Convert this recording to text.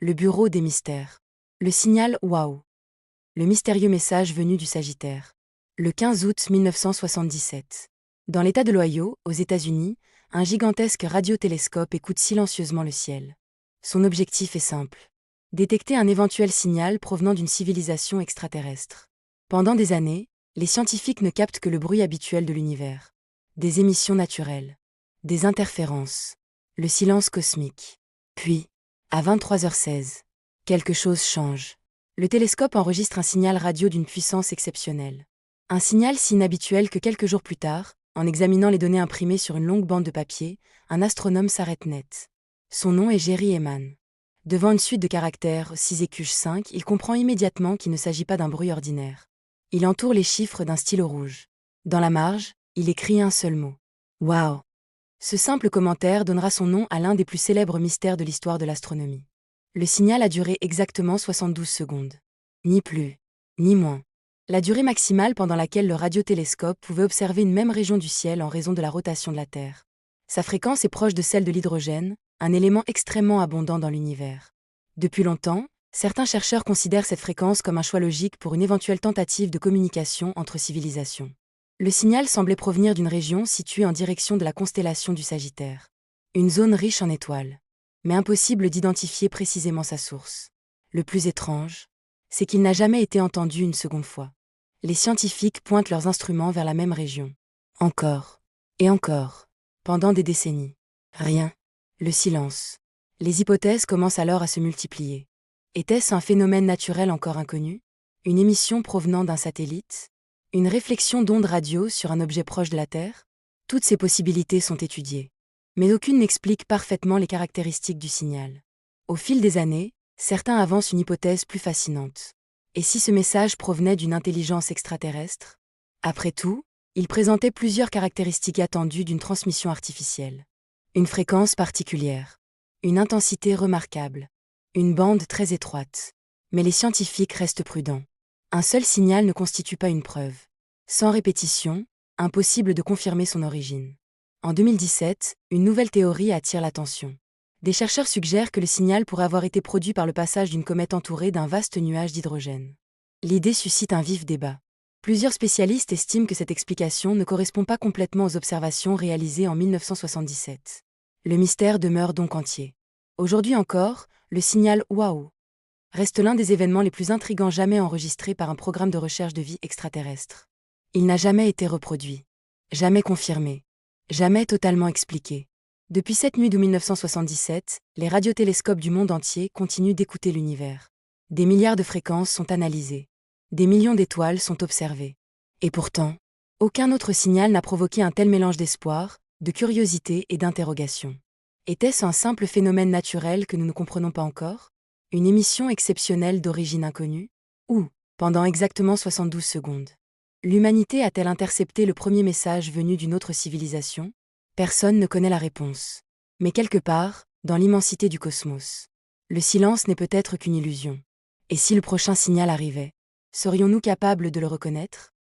Le bureau des mystères. Le signal Waouh. Le mystérieux message venu du Sagittaire. Le 15 août 1977. Dans l'État de l'Ohio, aux États-Unis, un gigantesque radiotélescope écoute silencieusement le ciel. Son objectif est simple. Détecter un éventuel signal provenant d'une civilisation extraterrestre. Pendant des années, les scientifiques ne captent que le bruit habituel de l'univers. Des émissions naturelles. Des interférences. Le silence cosmique. Puis, à 23h16, quelque chose change. Le télescope enregistre un signal radio d'une puissance exceptionnelle. Un signal si inhabituel que quelques jours plus tard, en examinant les données imprimées sur une longue bande de papier, un astronome s'arrête net. Son nom est Jerry Ehman. Devant une suite de caractères 6 + 5, il comprend immédiatement qu'il ne s'agit pas d'un bruit ordinaire. Il entoure les chiffres d'un stylo rouge. Dans la marge, il écrit un seul mot. Waouh! Ce simple commentaire donnera son nom à l'un des plus célèbres mystères de l'histoire de l'astronomie. Le signal a duré exactement 72 secondes. Ni plus, ni moins. La durée maximale pendant laquelle le radiotélescope pouvait observer une même région du ciel en raison de la rotation de la Terre. Sa fréquence est proche de celle de l'hydrogène, un élément extrêmement abondant dans l'univers. Depuis longtemps, certains chercheurs considèrent cette fréquence comme un choix logique pour une éventuelle tentative de communication entre civilisations. Le signal semblait provenir d'une région située en direction de la constellation du Sagittaire. Une zone riche en étoiles. Mais impossible d'identifier précisément sa source. Le plus étrange, c'est qu'il n'a jamais été entendu une seconde fois. Les scientifiques pointent leurs instruments vers la même région. Encore. Et encore. Pendant des décennies. Rien. Le silence. Les hypothèses commencent alors à se multiplier. Était-ce un phénomène naturel encore inconnu? Une émission provenant d'un satellite? Une réflexion d'ondes radio sur un objet proche de la Terre? Toutes ces possibilités sont étudiées. Mais aucune n'explique parfaitement les caractéristiques du signal. Au fil des années, certains avancent une hypothèse plus fascinante. Et si ce message provenait d'une intelligence extraterrestre? Après tout, il présentait plusieurs caractéristiques attendues d'une transmission artificielle. Une fréquence particulière. Une intensité remarquable. Une bande très étroite. Mais les scientifiques restent prudents. Un seul signal ne constitue pas une preuve. Sans répétition, impossible de confirmer son origine. En 2017, une nouvelle théorie attire l'attention. Des chercheurs suggèrent que le signal pourrait avoir été produit par le passage d'une comète entourée d'un vaste nuage d'hydrogène. L'idée suscite un vif débat. Plusieurs spécialistes estiment que cette explication ne correspond pas complètement aux observations réalisées en 1977. Le mystère demeure donc entier. Aujourd'hui encore, le signal Waouh reste l'un des événements les plus intrigants jamais enregistrés par un programme de recherche de vie extraterrestre. Il n'a jamais été reproduit. Jamais confirmé. Jamais totalement expliqué. Depuis cette nuit de 1977, les radiotélescopes du monde entier continuent d'écouter l'univers. Des milliards de fréquences sont analysées. Des millions d'étoiles sont observées. Et pourtant, aucun autre signal n'a provoqué un tel mélange d'espoir, de curiosité et d'interrogation. Était-ce un simple phénomène naturel que nous ne comprenons pas encore? Une émission exceptionnelle d'origine inconnue? Ou, pendant exactement 72 secondes, l'humanité a-t-elle intercepté le premier message venu d'une autre civilisation? Personne ne connaît la réponse. Mais quelque part, dans l'immensité du cosmos, le silence n'est peut-être qu'une illusion. Et si le prochain signal arrivait, serions-nous capables de le reconnaître?